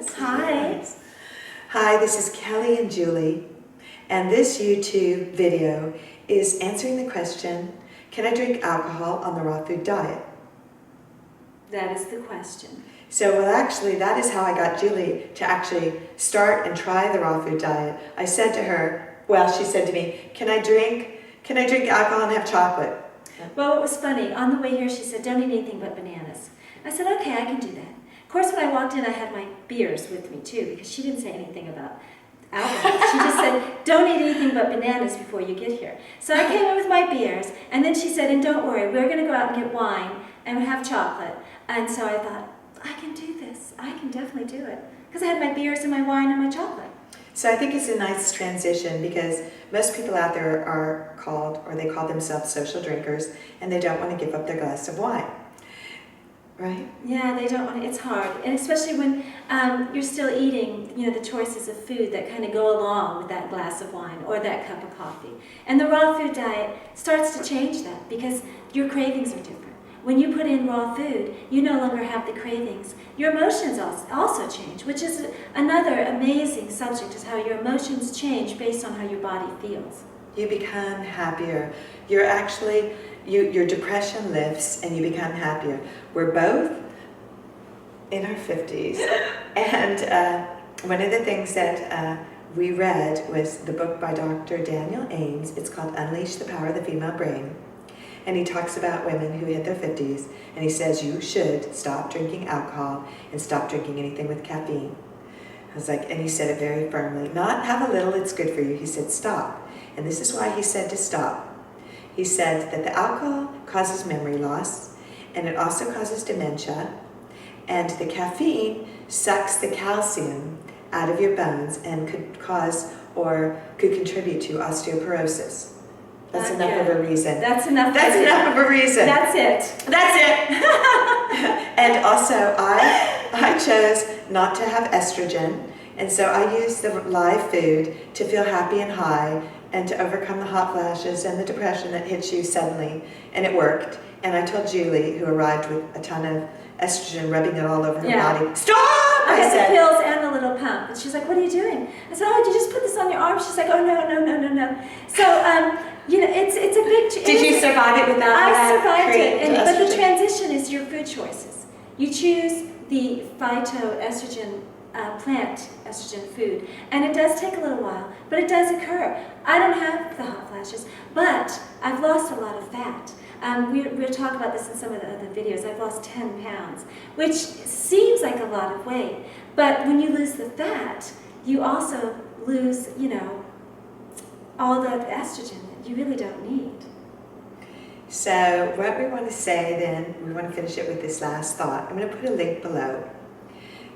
Yes. Hi. Hi, this is Kelly and Julie, and this YouTube video is answering the question, can I drink alcohol on the raw food diet? That is the question. So, well, actually, that is how I got Julie to actually start and try the raw food diet. I said to her, well, she said to me, can I drink alcohol and have chocolate? Well, it was funny. On the way here, she said, don't eat anything but bananas. I said, okay, I can do that. Of course, when I walked in, I had my beers with me, too, because she didn't say anything about alcohol. She just said, don't eat anything but bananas before you get here. So I came in with my beers, and then she said, and don't worry, we're going to go out and get wine and have chocolate. And so I thought, I can do this. I can definitely do it. Because I had my beers and my wine and my chocolate. So I think it's a nice transition because most people out there are called, or they call themselves social drinkers, and they don't want to give up their glass of wine. Right? Yeah, they don't want to. It's hard, and especially when you're still eating, the choices of food that kind of go along with that glass of wine or that cup of coffee. And the raw food diet starts to change that because your cravings are different. When you put in raw food, you no longer have the cravings. Your emotions also change, which is another amazing subject, is how your emotions change based on how your body feels. You become happier. You're actually, your depression lifts and you become happier. We're both in our 50s. And one of the things that we read was the book by Dr. Daniel Ames. It's called Unleash the Power of the Female Brain. And he talks about women who hit their 50s, and he says you should stop drinking alcohol and stop drinking anything with caffeine. I was like, and he said it very firmly, not have a little, it's good for you. He said stop. And this is why he said to stop. He said that the alcohol causes memory loss, and it also causes dementia, and the caffeine sucks the calcium out of your bones and could cause or could contribute to osteoporosis. That's enough of a reason. That's enough. That's enough of a reason. That's it. That's it. And also, I chose not to have estrogen, and so I used the live food to feel happy and high and to overcome the hot flashes and the depression that hits you suddenly, and it worked. And I told Julie, who arrived with a ton of estrogen rubbing it all over her body, stop! I had the pills and the little pump. And she's like, what are you doing? I said, oh, did you just put this on your arm? She's like, oh, no. So, it's a big... Did you survive it without I survived it. But the estrogen? transition is your food choices. You choose the phytoestrogen, plant estrogen food. And it does take a little while, but it does occur. I don't have the hot flashes, but I've lost a lot of fat. We'll talk about this in some of the other videos. I've lost 10 pounds, which seems like a lot of weight. But when you lose the fat, you also lose, all the estrogen that you really don't need. So what we want to say then, we want to finish it with this last thought. I'm going to put a link below.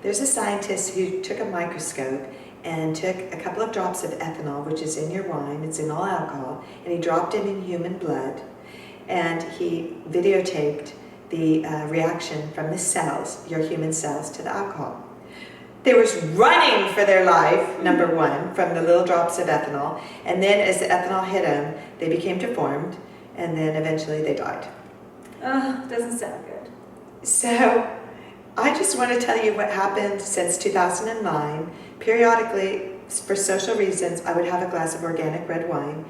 There's a scientist who took a microscope and took a couple of drops of ethanol, which is in your wine, it's in all alcohol, and he dropped it in human blood. And he videotaped the reaction from the cells, your human cells, to the alcohol. They was running for their life, number one, from the little drops of ethanol. And then as the ethanol hit them, they became deformed, and then eventually they died. Oh, doesn't sound good. So I just want to tell you what happened since 2009. Periodically, for social reasons, I would have a glass of organic red wine.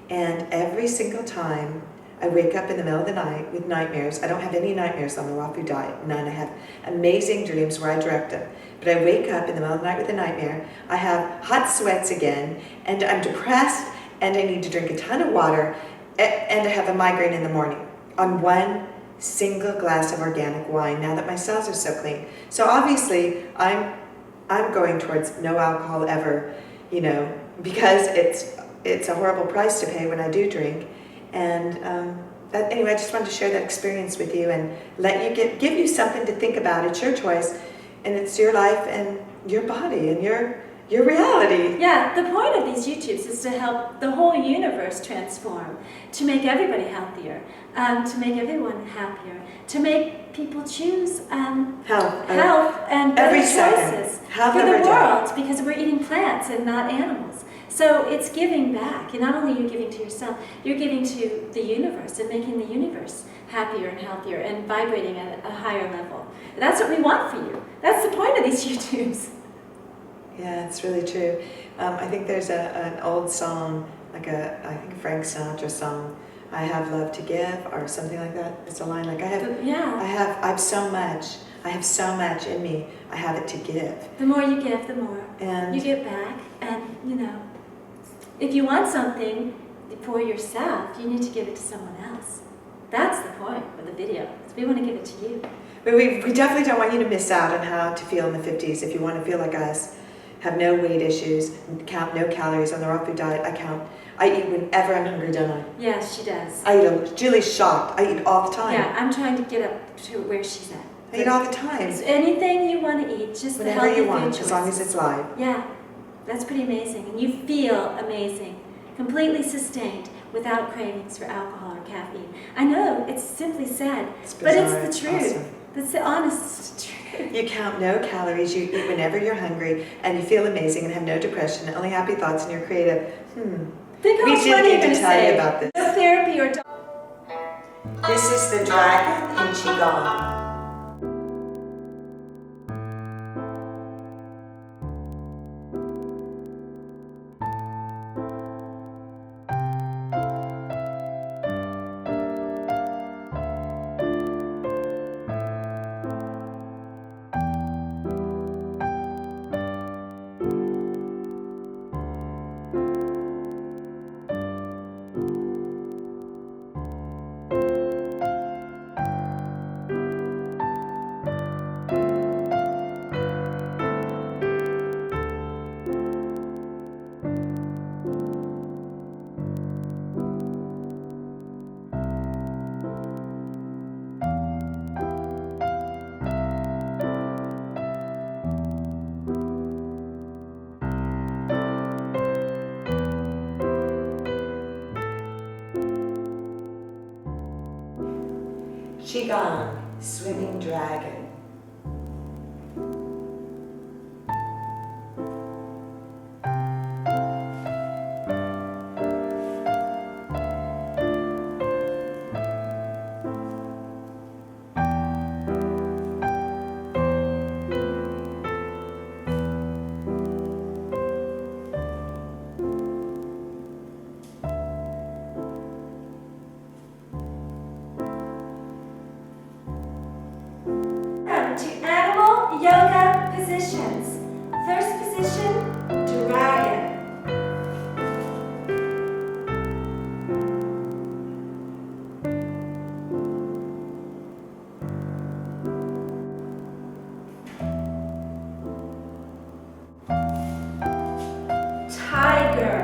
And every single time, I wake up in the middle of the night with nightmares. I don't have any nightmares on the raw food diet, none. I have amazing dreams where I direct them. But I wake up in the middle of the night with a nightmare. I have hot sweats again, and I'm depressed, and I need to drink a ton of water, and I have a migraine in the morning on one single glass of organic wine, now that my cells are so clean. So obviously, I'm going towards no alcohol ever, because it's a horrible price to pay when I do drink. And anyway, I just wanted to share that experience with you and let you give you something to think about. It's your choice, and it's your life and your body and your reality. Yeah, the point of these YouTubes is to help the whole universe transform, to make everybody healthier, to make everyone happier, to make people choose health and better choices for the world, because we're eating plants and not animals. So it's giving back, and not only are you giving to yourself, you're giving to the universe and making the universe happier and healthier and vibrating at a higher level. That's what we want for you. That's the point of these YouTubes. Yeah, it's really true. I think there's an old song, like I think Frank Sinatra song, I have love to give, or something like that. It's a line like, I have so much. I have so much in me. I have it to give. The more you give, the more And you get back. And, you know, if you want something for yourself, you need to give it to someone else. That's the point of the video. Is we want to give it to you. But we definitely don't want you to miss out on how to feel in the 50s. If you want to feel like us, have no weight issues, count no calories on the raw food diet. I eat whenever I'm hungry, don't I? Yes, she does. Julie's shocked. I eat all the time. Yeah, I'm trying to get up to where she's at. I eat all the time. It's anything you want to eat, just the Whenever healthy you want, food choices. as long as it's live. Yeah, that's pretty amazing. And you feel amazing, completely sustained, without cravings for alcohol or caffeine. I know, it's simply said, but it's the truth. Awesome. That's the honest truth. You count no calories, you eat whenever you're hungry, and you feel amazing and have no depression, only happy thoughts, and you're creative. Think how We much did money you're need going to to tell you save. about this. No therapy or This is the dragon in Qigong. Qigong, swimming dragon. to animal yoga positions. First position, dragon. Tiger.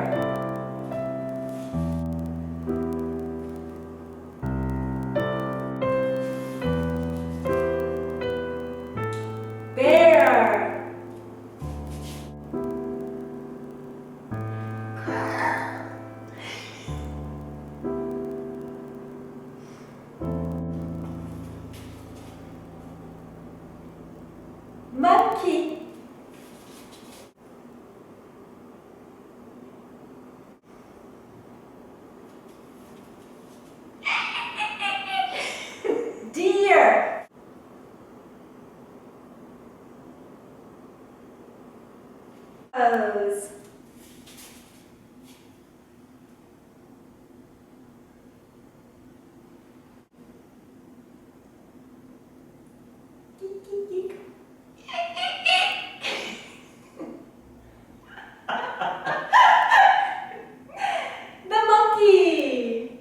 Bear. Monkey. Deer. Pose. Geek, geek, geek. The monkey.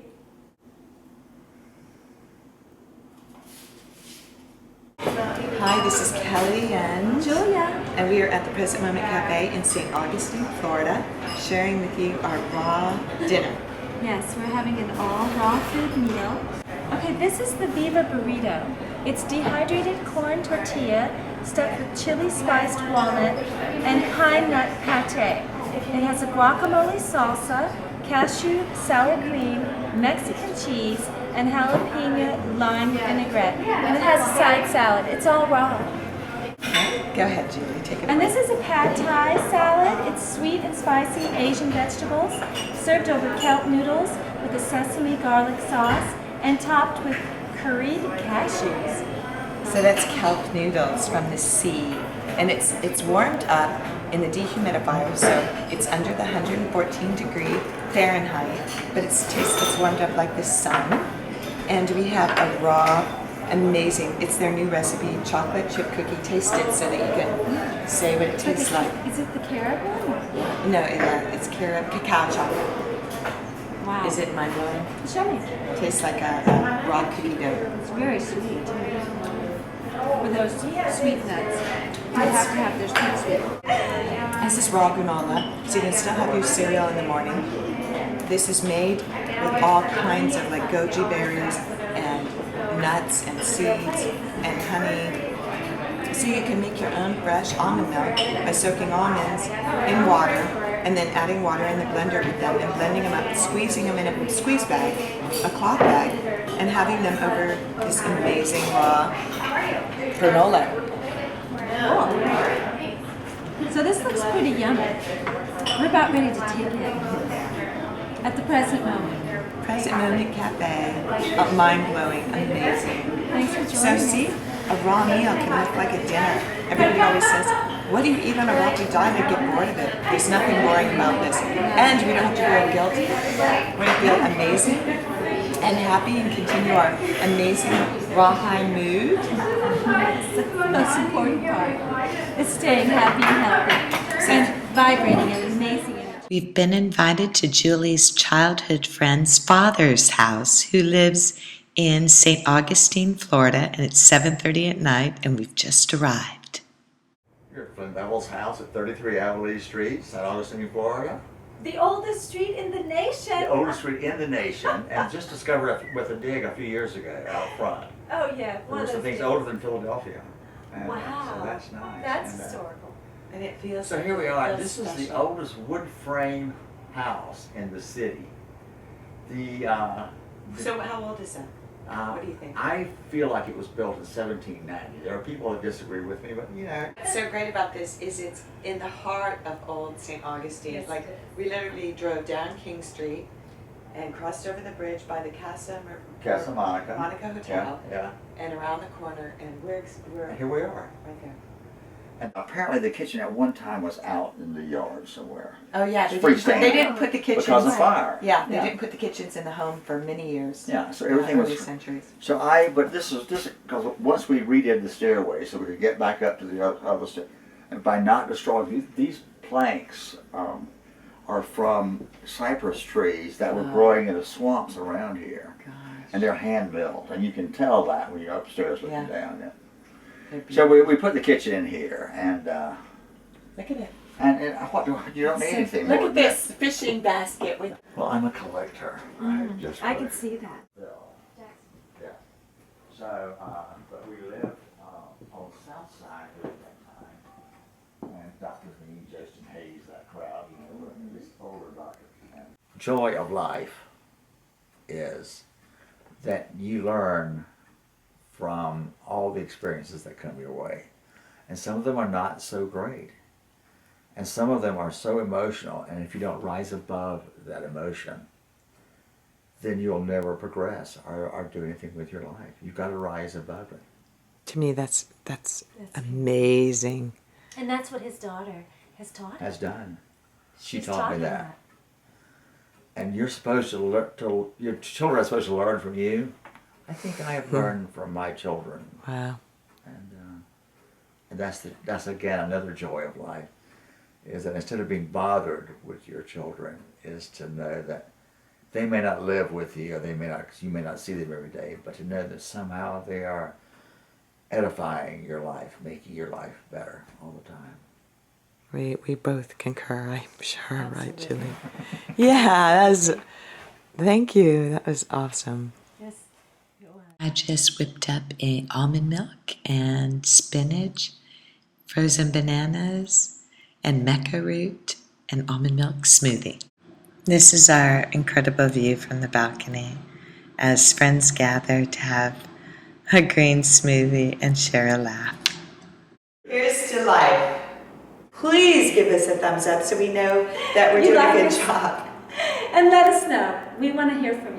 Hi, this is Kelly and Julia. and we are at the Present Moment Cafe in St. Augustine, Florida, sharing with you our raw dinner. Yes, we're having an all raw food meal. Okay, this is the Viva Burrito. It's dehydrated corn tortilla stuffed with chili spiced walnut and pine nut pate. It has a guacamole salsa, cashew sour cream, Mexican cheese, and jalapeno lime vinaigrette. And it has a side salad. It's all raw. Go ahead, Julie, take it And away. this is a pad thai salad. It's sweet and spicy Asian vegetables, served over kelp noodles with a sesame garlic sauce and topped with curried cashews. So that's kelp noodles from the sea, and it's warmed up in the dehumidifier, so it's under the 114 degree Fahrenheit, but it tastes warmed up like the sun. And we have a raw, amazing, it's their new recipe, chocolate chip cookie. Taste it so that you can say what it tastes like. Is it the carob one? No, it's carob cacao chocolate. Wow. Is it mind-blowing? Show me. Tastes like a raw cookie dough. It's very sweet. With those sweet nuts. You have to have their sweet. This is raw granola, so you can still have your cereal in the morning. This is made with all kinds of like goji berries and nuts and seeds and honey. So you can make your own fresh almond milk by soaking almonds in water and then adding water in the blender with them and blending them up, squeezing them in a squeeze bag, a cloth bag, and having them over this amazing raw granola. Oh. So this looks pretty yummy. We're about ready to take it at the present moment. Present Moment Cafe. Mind-blowing, amazing. Thanks for So joining see, us. a raw meal can look like a dinner. Everybody always says, what do you eat on a raw dime and get bored of it? There's nothing boring about this. And we don't have to feel guilty. We're going to feel amazing and happy and continue our amazing raw high mood. That's the most important part. Is staying happy and healthy and vibrating and amazing. We've been invited to Julie's childhood friend's father's house, who lives in St. Augustine, Florida, and it's 7:30 at night, and we've just arrived. You're at Flynn Bevel's house at 33 Abilene Street, St. Augustine, Florida. The oldest street in the nation. The oldest street in the nation, and just discovered with a dig a few years ago out front. Oh yeah, There one were of some those things things. older than Philadelphia. And, Wow. So that's nice. That's And, historical. And it feels So here we are. feels This is the special. oldest wood frame house in the city. So how old is that? What do you think? I feel like it was built in 1790. There are people that disagree with me, but you know. What's so great about this is it's in the heart of old St. Augustine. Yes, Like it is. we literally drove down King Street and crossed over the bridge by the Casa Monica. Monica Hotel Yeah. and around the corner, and we're And here we are. right there. And apparently the kitchen at one time was out in the yard somewhere. Oh yeah, It's freestanding. they didn't put the kitchens Because of fire. Yeah, they didn't put the kitchens in the home for many years. Yeah, so everything early was. centuries. So but this because once we redid the stairway so we could get back up to the other stair, and by not destroying these planks are from cypress trees that were growing in the swamps around here, Gosh. and they're hand milled, and you can tell that when you're upstairs looking Yeah. down. Yeah. They're So we put the kitchen in here, and Look at it. what you don't need anything Look more at than this fishing basket with. Well, I'm a collector. I just I can collect see that. Bill. Yeah. So, but we lived on the south side here at that time. And Dr. Me, Justin Hayes, that crowd, you know, these older doctors. And joy of life is that you learn from all the experiences that come your way. And some of them are not so great. And some of them are so emotional, and if you don't rise above that emotion, then you'll never progress or do anything with your life. You've got to rise above it. To me, that's amazing. And that's what his daughter has taught him. Has done. She She's taught me him that. And you're supposed to learn. Your children are supposed to learn from you. I think I have learned from my children, Wow. and that's again another joy of life, is that instead of being bothered with your children, is to know that they may not live with you, or you may not see them every day, but to know that somehow they are edifying your life, making your life better all the time. We both concur, I'm sure, right, Julie? Yeah, thank you. That was awesome. Yes, it was. I just whipped up a almond milk and spinach, frozen bananas, and mecca root, and almond milk smoothie. This is our incredible view from the balcony as friends gather to have a green smoothie and share a laugh. Here's to life. Please give us a thumbs up so we know that we're You doing like a good it? job. And let us know. We want to hear from